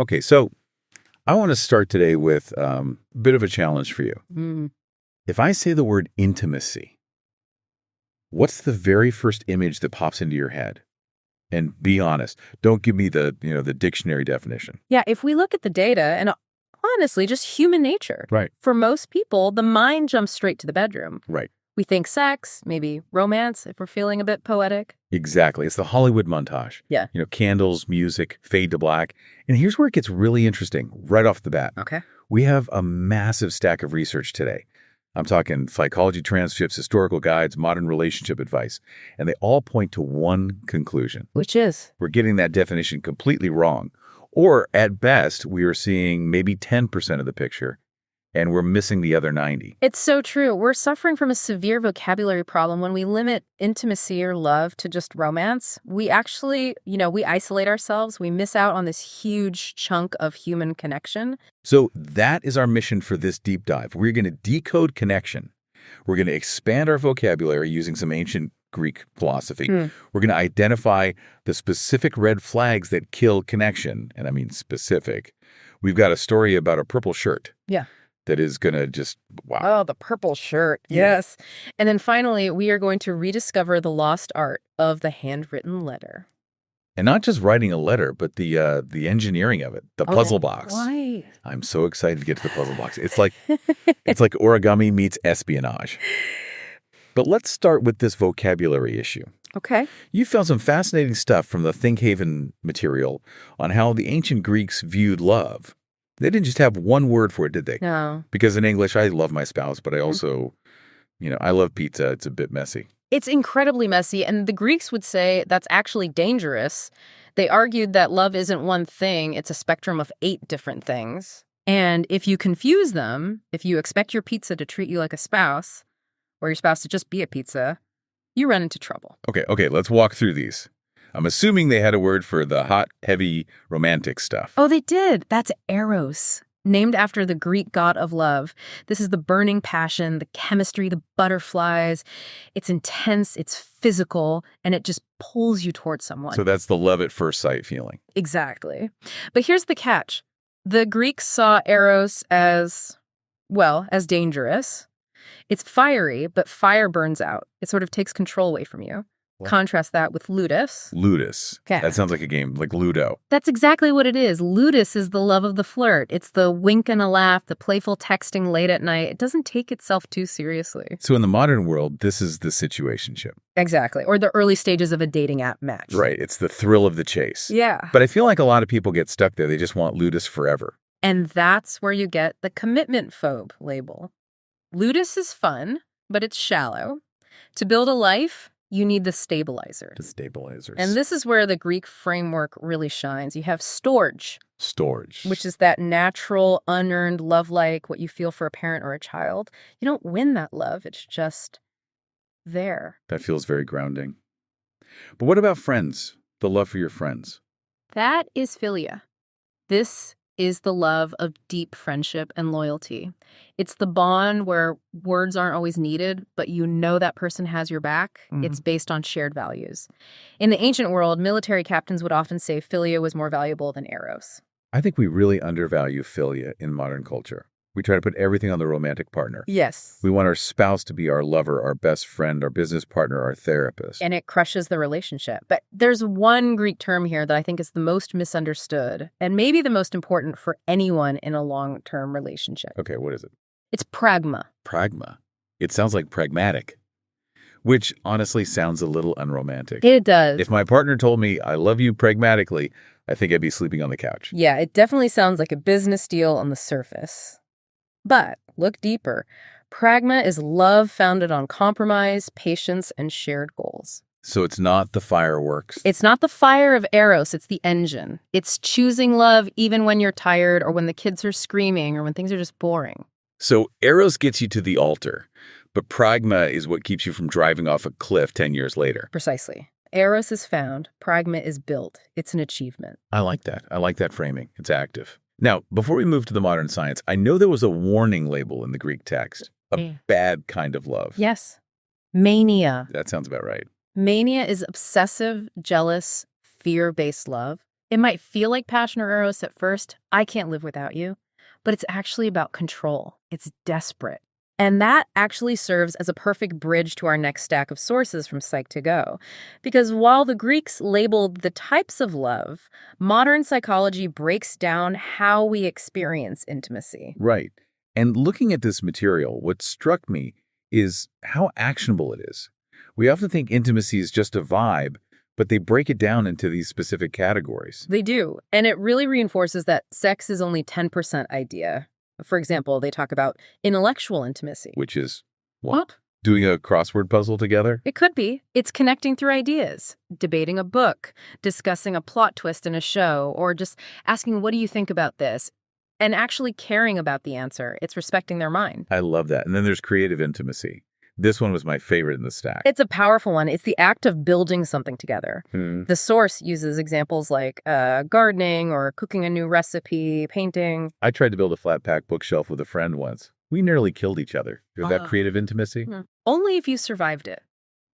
Okay, so I want to start today with a bit of a challenge for you. Mm. If I say the word intimacy, what's the very first image that pops into your head? And be honest. Don't give me the dictionary definition. Yeah, if we look at the data and honestly, just human nature, Right. for most people, the mind jumps straight to the bedroom. Right. We think sex, maybe romance, if we're feeling a bit poetic. Exactly. It's the Hollywood montage. Yeah. Candles, music, fade to black. And here's where it gets really interesting right off the bat. Okay. We have a massive stack of research today. I'm talking psychology transcripts, historical guides, modern relationship advice, and they all point to one conclusion. Which is? We're getting that definition completely wrong. Or at best, we are seeing maybe 10% of the picture, and we're missing the other 90. It's so true. We're suffering from a severe vocabulary problem when we limit intimacy or love to just romance. We actually, we isolate ourselves. We miss out on this huge chunk of human connection. So that is our mission for this deep dive. We're going to decode connection. We're going to expand our vocabulary using some ancient Greek philosophy. We're going to identify the specific red flags that kill connection, and I mean specific. We've got a story about a purple shirt. Yeah. That is going to just, wow. Oh, the purple shirt. Yeah. Yes. And then finally, we are going to rediscover the lost art of the handwritten letter. And not just writing a letter, but the engineering of it, the puzzle box. Why? I'm so excited to get to the puzzle box. It's like origami meets espionage. But let's start with this vocabulary issue. Okay. You found some fascinating stuff from the Think Haven material on how the ancient Greeks viewed love. They didn't just have one word for it, did they? No. Because in English, I love my spouse, but I also, I love pizza. It's a bit messy. It's incredibly messy, and the Greeks would say that's actually dangerous. They argued that love isn't one thing, it's a spectrum of 8 different things. And if you confuse them, if you expect your pizza to treat you like a spouse, or your spouse to just be a pizza, you run into trouble. Okay, let's walk through these. I'm assuming they had a word for the hot, heavy, romantic stuff. Oh, they did. That's eros, named after the Greek god of love. This is the burning passion, the chemistry, the butterflies. It's intense, it's physical, and it just pulls you towards someone. So that's the love at first sight feeling. Exactly. But here's the catch. The Greeks saw eros as dangerous. It's fiery, but fire burns out. It sort of takes control away from you. What? Contrast that with ludus. Ludus. Okay. That sounds like a game, like Ludo. That's exactly what it is. Ludus is the love of the flirt. It's the wink and a laugh, the playful texting late at night. It doesn't take itself too seriously. So in the modern world, this is the situationship. Exactly. Or the early stages of a dating app match. Right. It's the thrill of the chase. Yeah. But I feel like a lot of people get stuck there. They just want Ludus forever. And that's where you get the commitment phobe label. Ludus is fun, but it's shallow. To build a life, you need the stabilizer. The stabilizers. And this is where the Greek framework really shines. You have storge. Storage. Which is that natural, unearned love, like what you feel for a parent or a child. You don't win that love. It's just there. That feels very grounding. But what about friends? The love for your friends? That is philia. This is the love of deep friendship and loyalty. It's the bond where words aren't always needed, but you know that person has your back. It's based on shared values. In the ancient world, military captains would often say philia was more valuable than eros. I think we really undervalue philia in modern culture. We try to put everything on the romantic partner. Yes. We want our spouse to be our lover, our best friend, our business partner, our therapist. And it crushes the relationship. But there's one Greek term here that I think is the most misunderstood and maybe the most important for anyone in a long-term relationship. Okay, what is it? It's pragma. Pragma. It sounds like pragmatic, which honestly sounds a little unromantic. It does. If my partner told me, I love you pragmatically, I think I'd be sleeping on the couch. Yeah, it definitely sounds like a business deal on the surface. But look deeper. Pragma is love founded on compromise, patience, and shared goals. So it's not the fireworks. It's not the fire of eros, it's the engine. It's choosing love even when you're tired or when the kids are screaming or when things are just boring. So eros gets you to the altar, but pragma is what keeps you from driving off a cliff 10 years later. Precisely. Eros is found, pragma is built. It's an achievement. I like that. I like that framing. It's active. Now, before we move to the modern science, I know there was a warning label in the Greek text, a bad kind of love. Yes. Mania. That sounds about right. Mania is obsessive, jealous, fear-based love. It might feel like passion or eros at first. I can't live without you. But it's actually about control. It's desperate. And that actually serves as a perfect bridge to our next stack of sources from Psych2Go. Because while the Greeks labeled the types of love, modern psychology breaks down how we experience intimacy. Right. And looking at this material, what struck me is how actionable it is. We often think intimacy is just a vibe, but they break it down into these specific categories. They do. And it really reinforces that sex is only 10% idea. For example, they talk about intellectual intimacy. Which is what? Doing a crossword puzzle together? It could be. It's connecting through ideas, debating a book, discussing a plot twist in a show, or just asking, what do you think about this? And actually caring about the answer. It's respecting their mind. I love that. And then there's creative intimacy. This one was my favorite in the stack. It's a powerful one. It's the act of building something together. The source uses examples like gardening or cooking a new recipe, painting. I tried to build a flat pack bookshelf with a friend once. We nearly killed each other. Is that creative intimacy? Only if you survived it.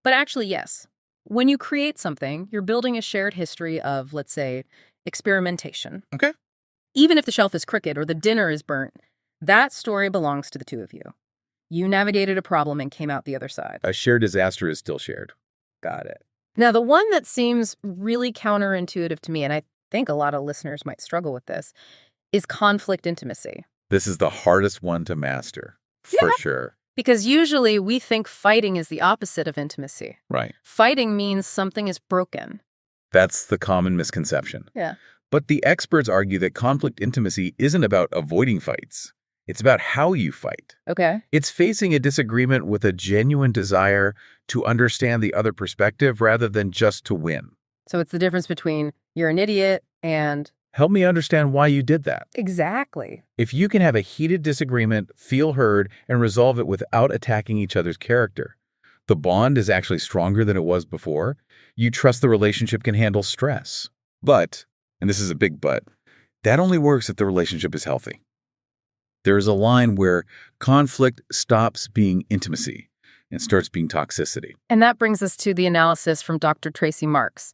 But actually, yes. When you create something, you're building a shared history of, let's say, experimentation. Okay. Even if the shelf is crooked or the dinner is burnt, that story belongs to the two of you. You navigated a problem and came out the other side. A shared disaster is still shared. Got it. Now, the one that seems really counterintuitive to me, and I think a lot of listeners might struggle with this, is conflict intimacy. This is the hardest one to master, for sure. Because usually we think fighting is the opposite of intimacy. Right. Fighting means something is broken. That's the common misconception. Yeah. But the experts argue that conflict intimacy isn't about avoiding fights. It's about how you fight. Okay. It's facing a disagreement with a genuine desire to understand the other perspective rather than just to win. So it's the difference between you're an idiot and... Help me understand why you did that. Exactly. If you can have a heated disagreement, feel heard, and resolve it without attacking each other's character, the bond is actually stronger than it was before. You trust the relationship can handle stress. But, and this is a big but, that only works if the relationship is healthy. There is a line where conflict stops being intimacy and starts being toxicity. And that brings us to the analysis from Dr. Tracy Marks.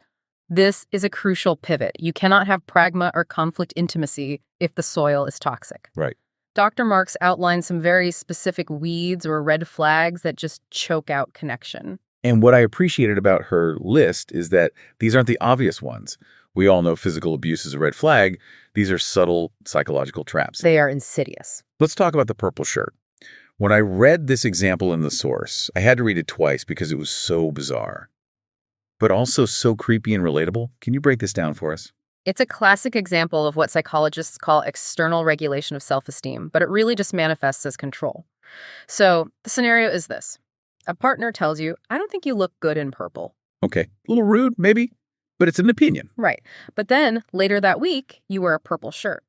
This is a crucial pivot. You cannot have pragma or conflict intimacy if the soil is toxic. Right. Dr. Marks outlines some very specific weeds or red flags that just choke out connection. And what I appreciated about her list is that these aren't the obvious ones. We all know physical abuse is a red flag. These are subtle psychological traps. They are insidious. Let's talk about the purple shirt. When I read this example in the source, I had to read it twice because it was so bizarre, but also so creepy and relatable. Can you break this down for us? It's a classic example of what psychologists call external regulation of self-esteem, but it really just manifests as control. So the scenario is this. A partner tells you, I don't think you look good in purple. Okay, a little rude, maybe, but it's an opinion. Right. But then later that week, you wear a purple shirt.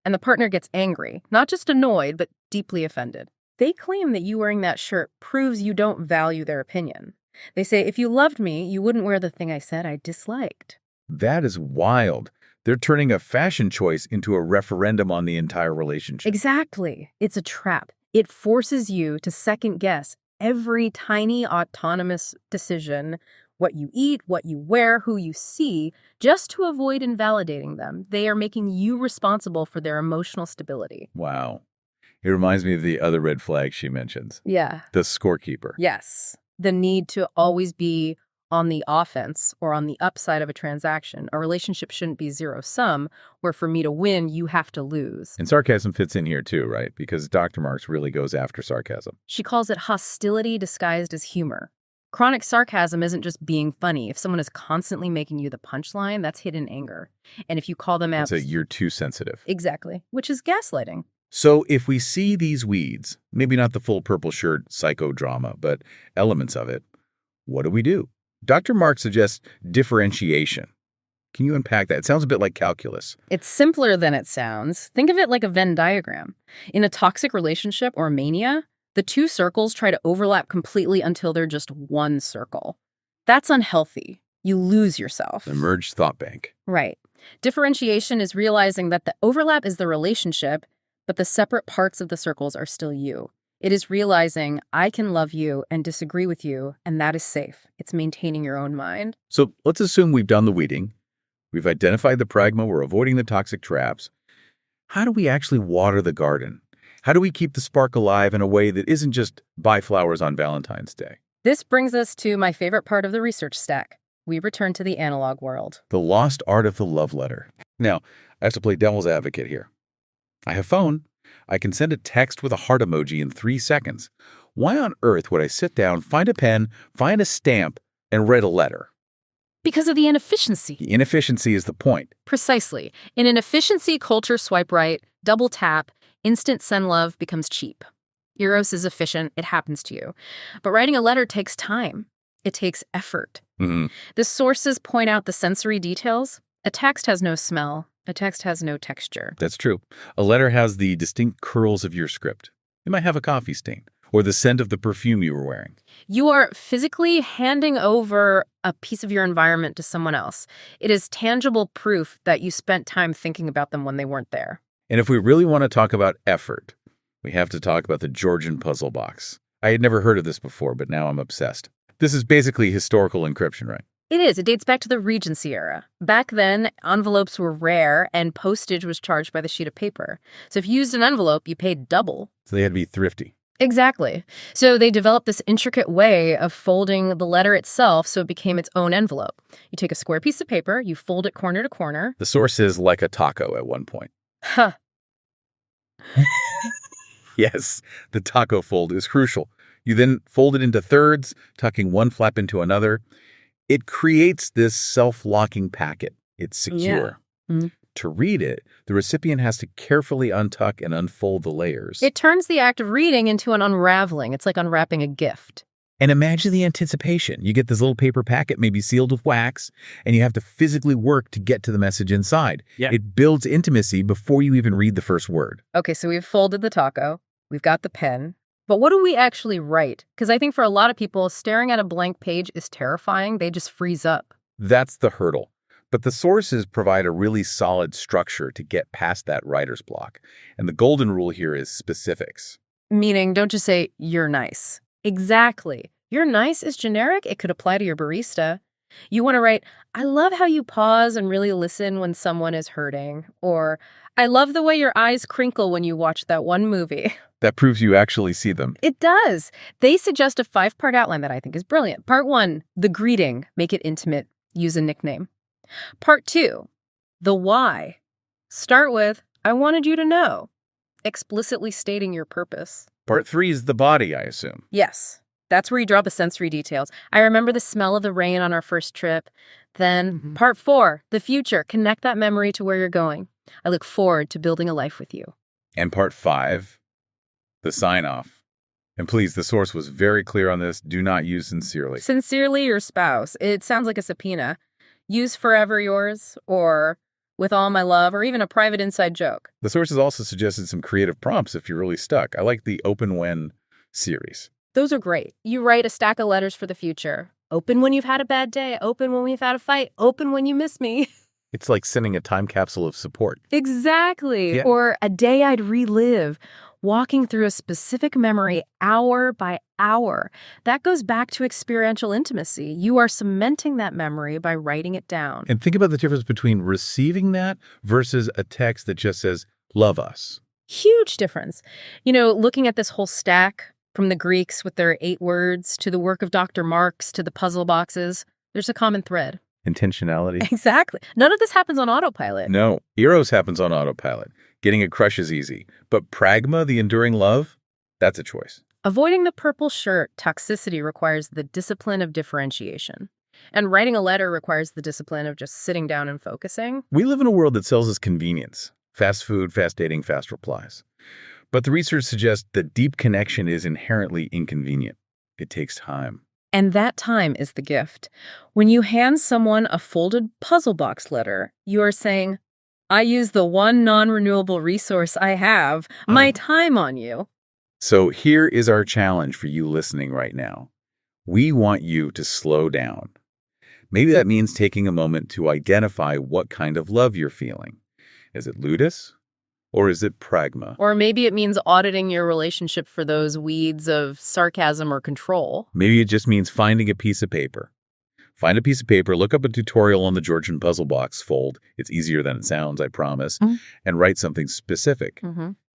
And the partner gets angry, not just annoyed, but deeply offended. They claim that you wearing that shirt proves you don't value their opinion. They say, if you loved me, you wouldn't wear the thing I said I disliked. That is wild. They're turning a fashion choice into a referendum on the entire relationship. Exactly. It's a trap. It forces you to second guess every tiny autonomous decision, what you eat, what you wear, who you see, just to avoid invalidating them. They are making you responsible for their emotional stability. Wow. It reminds me of the other red flag she mentions. Yeah. The scorekeeper. Yes. The need to always be on the offense or on the upside of a transaction. A relationship shouldn't be zero-sum, where for me to win, you have to lose. And sarcasm fits in here too, right? Because Dr. Marks really goes after sarcasm. She calls it hostility disguised as humor. Chronic sarcasm isn't just being funny. If someone is constantly making you the punchline, that's hidden anger. And if you call them out... So you're too sensitive. Exactly. Which is gaslighting. So if we see these weeds, maybe not the full purple shirt psychodrama, but elements of it, what do we do? Dr. Mark suggests differentiation. Can you unpack that? It sounds a bit like calculus. It's simpler than it sounds. Think of it like a Venn diagram. In a toxic relationship or mania, the two circles try to overlap completely until they're just one circle. That's unhealthy. You lose yourself. The merged thought bank. Right. Differentiation is realizing that the overlap is the relationship, but the separate parts of the circles are still you. It is realizing I can love you and disagree with you, and that is safe. It's maintaining your own mind. So let's assume we've done the weeding. We've identified the pragma. We're avoiding the toxic traps. How do we actually water the garden? How do we keep the spark alive in a way that isn't just buy flowers on Valentine's Day? This brings us to my favorite part of the research stack. We return to the analog world. The lost art of the love letter. Now, I have to play devil's advocate here. I have phone. I can send a text with a heart emoji in 3 seconds. Why on earth would I sit down, find a pen, find a stamp, and write a letter? Because of the inefficiency. The inefficiency is the point. Precisely. In an efficiency culture, swipe right, double tap, instant send love becomes cheap. Eros is efficient. It happens to you. But writing a letter takes time. It takes effort. The sources point out the sensory details. A text has no smell. A text has no texture. That's true. A letter has the distinct curls of your script. It might have a coffee stain or the scent of the perfume you were wearing. You are physically handing over a piece of your environment to someone else. It is tangible proof that you spent time thinking about them when they weren't there. And if we really want to talk about effort, we have to talk about the Georgian puzzle box. I had never heard of this before, but now I'm obsessed. This is basically historical encryption, right? It is. It dates back to the Regency era. Back then, envelopes were rare and postage was charged by the sheet of paper. So if you used an envelope, you paid double. So they had to be thrifty. Exactly. So they developed this intricate way of folding the letter itself so it became its own envelope. You take a square piece of paper, you fold it corner to corner. The source is like a taco at one point. Huh. Yes, the taco fold is crucial. You then fold it into thirds, tucking one flap into another. It creates this self-locking packet. It's secure. Yeah. To read it, the recipient has to carefully untuck and unfold the layers. It turns the act of reading into an unraveling. It's like unwrapping a gift. And imagine the anticipation. You get this little paper packet, maybe sealed with wax, and you have to physically work to get to the message inside. Yeah. It builds intimacy before you even read the first word. Okay, so we've folded the taco. We've got the pen. But what do we actually write? Because I think for a lot of people, staring at a blank page is terrifying. They just freeze up. That's the hurdle. But the sources provide a really solid structure to get past that writer's block. And the golden rule here is specifics. Meaning, don't just say, you're nice. Exactly. You're nice is generic. It could apply to your barista. You want to write, I love how you pause and really listen when someone is hurting. Or, I love the way your eyes crinkle when you watch that one movie. That proves you actually see them. It does. They suggest a 5-part outline that I think is brilliant. Part 1, the greeting. Make it intimate. Use a nickname. Part 2, the why. Start with, I wanted you to know. Explicitly stating your purpose. Part 3 is the body, I assume. Yes. That's where you draw the sensory details. I remember the smell of the rain on our first trip. Then part 4, the future. Connect that memory to where you're going. I look forward to building a life with you. And part 5, the sign-off. And please, the source was very clear on this. Do not use sincerely. Sincerely, your spouse. It sounds like a subpoena. Use forever yours, or with all my love, or even a private inside joke. The sources also suggested some creative prompts if you're really stuck. I like the open when series. Those are great. You write a stack of letters for the future. Open when you've had a bad day. Open when we've had a fight. Open when you miss me. It's like sending a time capsule of support. Exactly. Yeah. Or a day I'd relive. Walking through a specific memory hour by hour. That goes back to experiential intimacy. You are cementing that memory by writing it down. And think about the difference between receiving that versus a text that just says, love us. Huge difference. You know, looking at this whole stack, from the Greeks with their 8 words to the work of Dr. Marx to the puzzle boxes, there's a common thread. Intentionality. Exactly. None of this happens on autopilot. No, Eros happens on autopilot. Getting a crush is easy. But pragma, the enduring love, that's a choice. Avoiding the purple shirt toxicity requires the discipline of differentiation. And writing a letter requires the discipline of just sitting down and focusing. We live in a world that sells us convenience. Fast food, fast dating, fast replies. But the research suggests that deep connection is inherently inconvenient. It takes time. And that time is the gift. When you hand someone a folded puzzle box letter, you are saying, I use the one non-renewable resource I have, my time on you. So here is our challenge for you listening right now. We want you to slow down. Maybe that means taking a moment to identify what kind of love you're feeling. Is it ludus or is it pragma? Or maybe it means auditing your relationship for those weeds of sarcasm or control. Maybe it just means finding a piece of paper, Find a piece of paper, look up a tutorial on the Georgian puzzle box fold. It's easier than it sounds, I promise. And write something specific.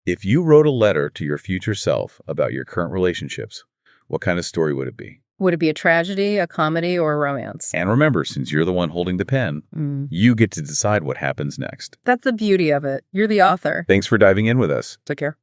If you wrote a letter to your future self about your current relationships, what kind of story would it be? Would it be a tragedy, a comedy, or a romance? And remember, since you're the one holding the pen, you get to decide what happens next. That's the beauty of it. You're the author. Thanks for diving in with us. Take care.